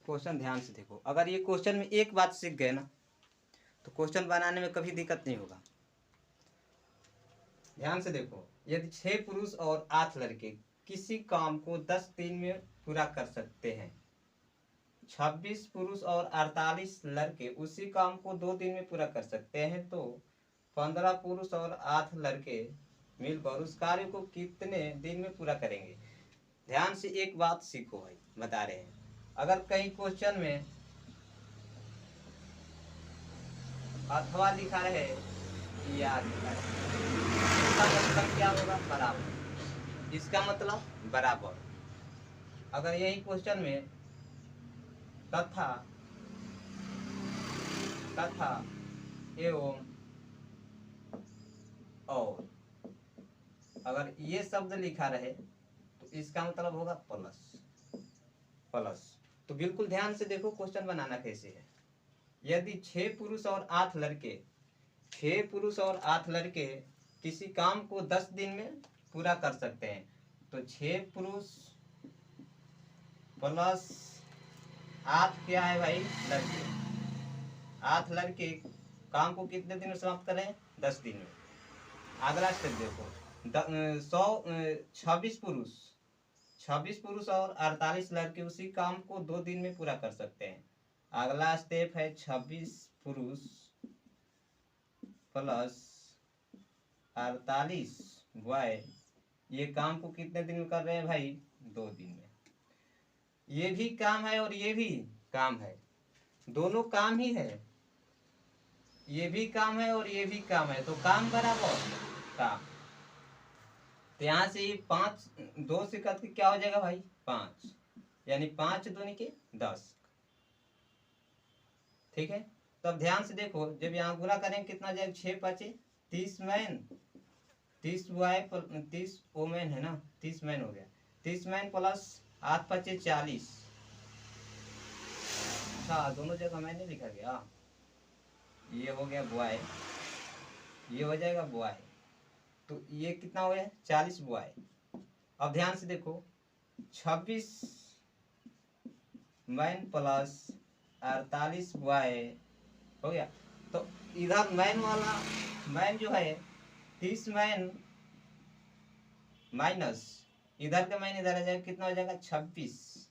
Question ध्यान से देखो। अगर ये क्वेश्चन में एक बात सीख गए ना तो क्वेश्चन बनाने में कभी दिक्कत नहीं होगा। ध्यान से देखो, यदि 6 पुरुष और 8 लड़के किसी काम को 10 दिन में पूरा कर सकते हैं, 26 पुरुष और 48 लड़के उसी काम को 2 दिन में पूरा कर सकते हैं, तो 15 पुरुष और 8 लड़के मिलकर उस कार्य को कितने दिन में पूरा करेंगे। ध्यान से एक बात सीखो भाई, बता रहे हैं। अगर कहीं क्वेश्चन में अथवा लिखा रहे या लिखा रहे, इसका मतलब क्या होगा? बराबर। इसका मतलब बराबर। अगर यही क्वेश्चन में तथा तथा एवं और अगर ये शब्द लिखा रहे तो इसका मतलब होगा प्लस। प्लस तो बिल्कुल ध्यान से देखो क्वेश्चन बनाना कैसे है। यदि 6 पुरुष और 8 लड़के 6 पुरुष और 8 लड़के किसी काम को 10 दिन में पूरा कर सकते हैं, तो 6 पुरुष प्लस 8 क्या है भाई? लड़के। 8 लड़के काम को कितने दिन में समाप्त करें? 10 दिन में। अगला स्टेप देखो, 26 पुरुष और 48 लड़के उसी काम को 2 दिन में पूरा कर सकते हैं। अगला स्टेप है 26 पुरुष प्लस 48 बॉय, ये काम को कितने दिन में कर रहे हैं भाई? 2 दिन में। ये भी काम है और ये भी काम है, दोनों काम ही है। ये भी काम है और ये भी काम है, तो काम बराबर काम। तो यहाँ से ये 5 2 से कट के क्या हो जाएगा भाई? 5, यानी 5 दूनी के 10। ठीक है, तब ध्यान से देखो, जब यहाँ गुना करेंगे कितना जाएगा? 6 5 30 मैन, 30 बॉय 30 वोमेन है ना, 30 मैन हो गया। 30 मैन प्लस 8 5 40। अच्छा, दोनों जगह मैंने लिखा गया। ये हो गया बॉय, ये हो जाएगा बॉय, तो ये कितना हो गया? 40 बॉय। अब ध्यान से देखो, 26 मैन प्लस 48 बॉय हो गया। तो इधर मैन वाला मैन जो है 30 मैन माइनस इधर का मैन इधर आ जाएगा, कितना हो जाएगा? 26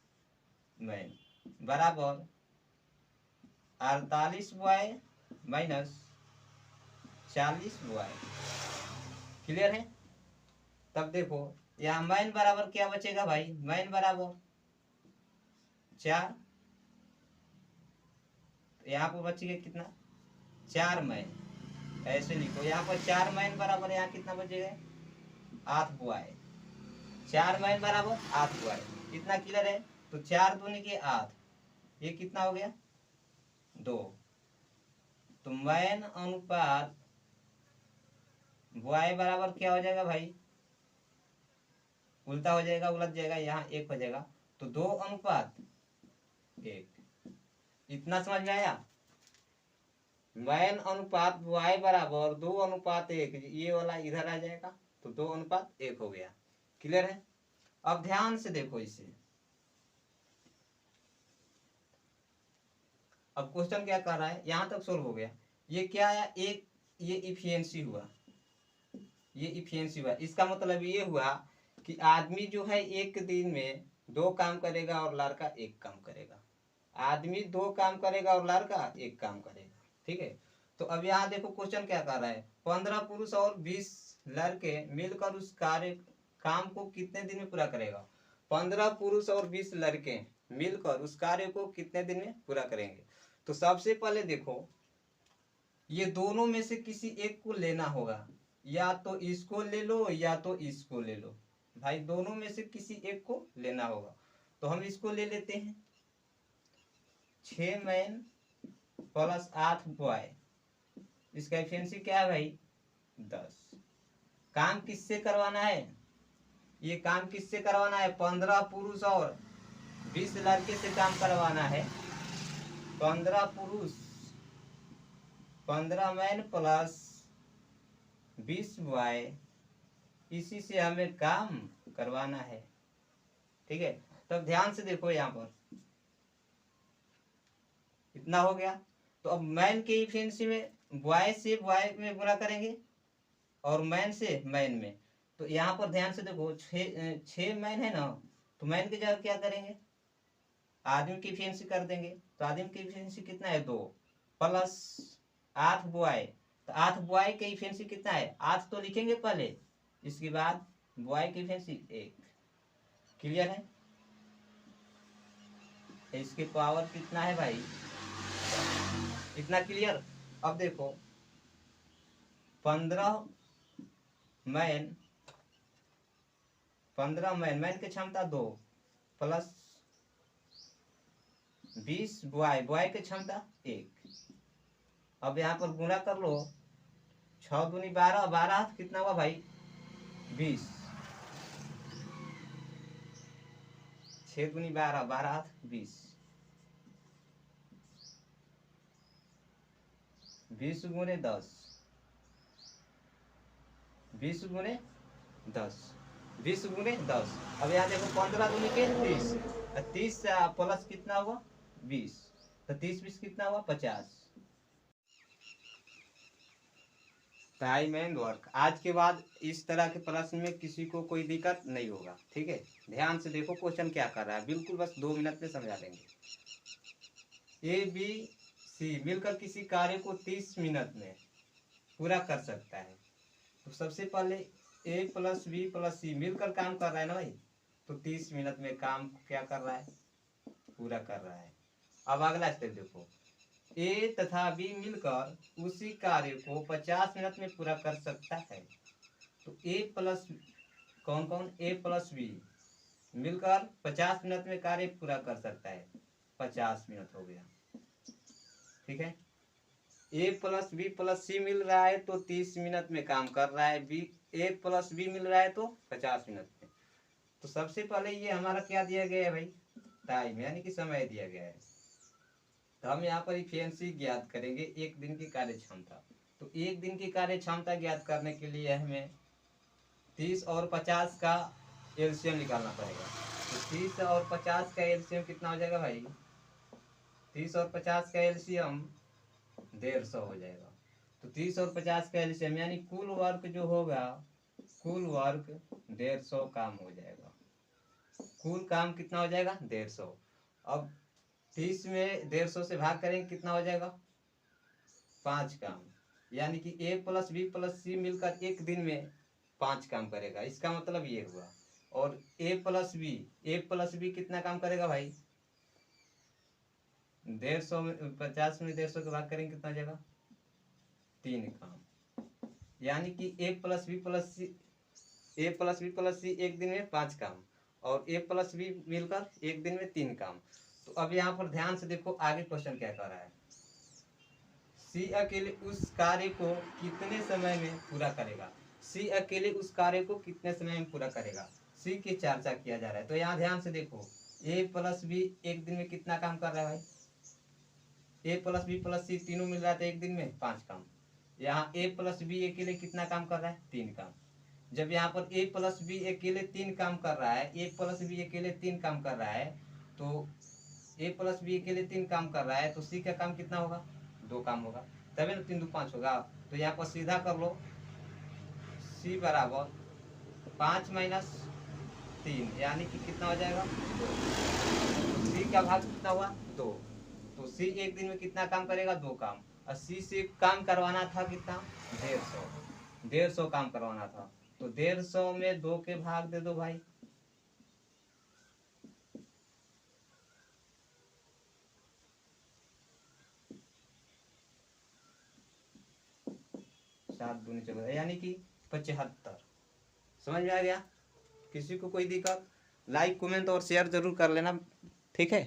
मैन बराबर 48 बॉय माइनस 40 बॉय। क्लियर है? तब देखो यहाँ मैन बराबर क्या बचेगा भाई? मैन बराबर 4, तो यहाँ पर बच गया कितना? 4 मैन। ऐसे लिखो, यहाँ पर 4 मैन बराबर यहाँ कितना बचेगा? 8 बॉय। 4 मैन बराबर 8 बॉय। कितना क्लियर है? तो 4 दूनी के 8, ये कितना हो गया? 2। तो मैन अनुपात बॉय बराबर क्या हो जाएगा भाई? उल्टा हो जाएगा, उलट जाएगा, यहाँ 1 हो जाएगा, तो 2 अनुपात 1। इतना समझ में आया? मैन अनुपात बॉय बराबर 2 अनुपात 1, ये वाला इधर आ जाएगा, तो 2 अनुपात 1 हो गया। क्लियर है? अब ध्यान से देखो इसे। अब क्वेश्चन क्या कर रहा है? यहां तक सोल्व हो गया। ये क्या आया? एक ये इफिशिएंसी हुआ, ये इफिशिएंसी हुआ। इसका मतलब ये हुआ कि आदमी जो है एक दिन में 2 काम करेगा और लड़का 1 काम करेगा। आदमी 2 काम करेगा और लड़का 1 काम करेगा। ठीक है, तो अब यहाँ देखो क्वेश्चन क्या कर रहा है? 15 पुरुष और 20 लड़के मिलकर उस कार्य काम को कितने दिन में पूरा करेगा? 15 पुरुष और 20 लड़के मिलकर उस कार्य को कितने दिन में पूरा करेंगे? तो सबसे पहले देखो, ये दोनों में से किसी एक को लेना होगा, या तो इसको ले लो या तो इसको ले लो। भाई दोनों में से किसी एक को लेना होगा, तो हम इसको ले लेते हैं। 6 मैन प्लस 8 बॉय, इसका एफिशिएंसी क्या है भाई? 10। काम किससे करवाना है? ये काम किससे करवाना है? 15 पुरुष और 20 लड़के से काम करवाना है। 15 पुरुष 15 मैन प्लस 20 बॉय, इसी से हमें काम करवाना है। ठीक है, तब ध्यान से देखो यहाँ पर इतना हो गया। तो अब मैन के इफिशियंसी में बॉय से बॉय में गुणा करेंगे और मैन से मैन में। तो यहाँ पर ध्यान से देखो, छः मैन है ना, तो मैन की जगह क्या करेंगे, आदमी की इफिशियंसी कर देंगे। तो आदमी की इफिशियंसी कितना है, 2 प्लस 8 बॉय। तो 8 बॉय की इफिशियंसी कितना है, 8 तो लिखेंगे पहले, इसके बाद बॉय की इफिशियंसी 1। क्लियर है। इसके पावर कितना है भाई, इतना। क्लियर। अब देखो 15 मैन, 15 मैन, मैन की क्षमता 2 प्लस 20 बॉय, बॉय की क्षमता 1। अब यहाँ पर गुणा कर लो, 6 दूनी 12, 12 कितना हुआ भाई, 20। 6 दूनी 12, 12 20, 20 गुणे 10, 20 गुणे 10, 20 गुणे 10। अब यहाँ देखो 15 दूनी के 30, 30 प्लस कितना हुआ 20, तो 30 20 कितना हुआ 50। Time and work. आज के बाद इस तरह के प्रश्न में किसी को कोई दिक्कत नहीं होगा, ठीक है। ध्यान से देखो क्वेश्चन क्या कर रहा है, बिल्कुल बस 2 मिनट में समझा देंगे। ए बी सी मिलकर किसी कार्य को 30 मिनट में पूरा कर सकता है। तो सबसे पहले ए प्लस बी प्लस सी मिलकर काम कर रहा है ना भाई, तो 30 मिनट में काम क्या कर रहा है, पूरा कर रहा है। अब अगला स्टेप देखो, ए तथा बी मिलकर उसी कार्य को 50 मिनट में पूरा कर सकता है। तो ए प्लस, कौन कौन, ए प्लस बी मिलकर 50 मिनट में कार्य पूरा कर सकता है। 50 मिनट हो गया, ठीक है। ए प्लस बी प्लस सी मिल रहा है तो 30 मिनट में काम कर रहा है। बी, ए प्लस बी मिल रहा है तो 50 मिनट में। तो सबसे पहले ये हमारा क्या दिया गया है भाई, टाइम यानी कि समय दिया गया है। तो हम यहाँ पर इफिशियंसी ज्ञात करेंगे, एक दिन की कार्य क्षमता। तो एक दिन की कार्य क्षमता ज्ञात करने के लिए हमें 30 और 50 का एलसीएम निकालना पड़ेगा। तो 30 और 50 का एलसीएम कितना हो जाएगा भाई, 30 और 50 का एलसीएम 150 हो जाएगा। तो 30 और 50 का एलसीएम यानी कुल वर्क जो होगा, कुल वर्क 150 काम हो जाएगा। कुल काम कितना हो जाएगा 150। अब 30 में 150 से भाग करेंगे कितना हो जाएगा, 5 काम। यानी कि ए प्लस बी प्लस सी मिलकर एक दिन में 5 काम करेगा, इसका मतलब ये हुआ। और ए प्लस बी कितना काम करेगा भाई, 150 में 50 में 150 के भाग करेंगे कितना हो जाएगा, 3 काम। यानी कि ए प्लस बी प्लस सी एक दिन में 5 काम और ए प्लस बी मिलकर एक दिन में 3 काम। तो अब यहाँ पर ध्यान से देखो आगे क्वेश्चन क्या कर रहा है, सी अकेले उस कार्य को कितने समय में पूरा करेगा। सी अकेले उस कार्य को कितने समय में पूरा करेगा, सी की चर्चा किया जा रहा है। तो यहाँ ध्यान से देखो, ए प्लस बी एक दिन में कितना काम कर रहा है भाई, ए प्लस बी प्लस सी तीनों मिल रहा था एक दिन में 5 काम। यहाँ ए प्लस बी अकेले कितना काम कर रहा है, 3 काम। जब यहाँ पर ए प्लस बी अकेले 3 काम कर रहा है, ए प्लस बी अकेले 3 काम कर रहा है, तो ए प्लस बी अकेले 3 काम कर रहा है, तो सी का काम कितना होगा, 2 काम होगा, तभी ना 3 2 5 होगा। तो यहाँ पर सीधा कर लो, सी बराबर 5 माइनस 3 यानी कि कितना हो जाएगा 2। सी का भाग कितना हुआ 2। तो सी एक दिन में कितना काम करेगा, 2 काम। और सी से काम करवाना था कितना, 150 काम करवाना था। तो 150 में 2 के भाग दे दो भाई, सात दूनी 14 यानी कि 75। समझ में आ गया। किसी को कोई दिक्कत, लाइक कमेंट और शेयर जरूर कर लेना, ठीक है।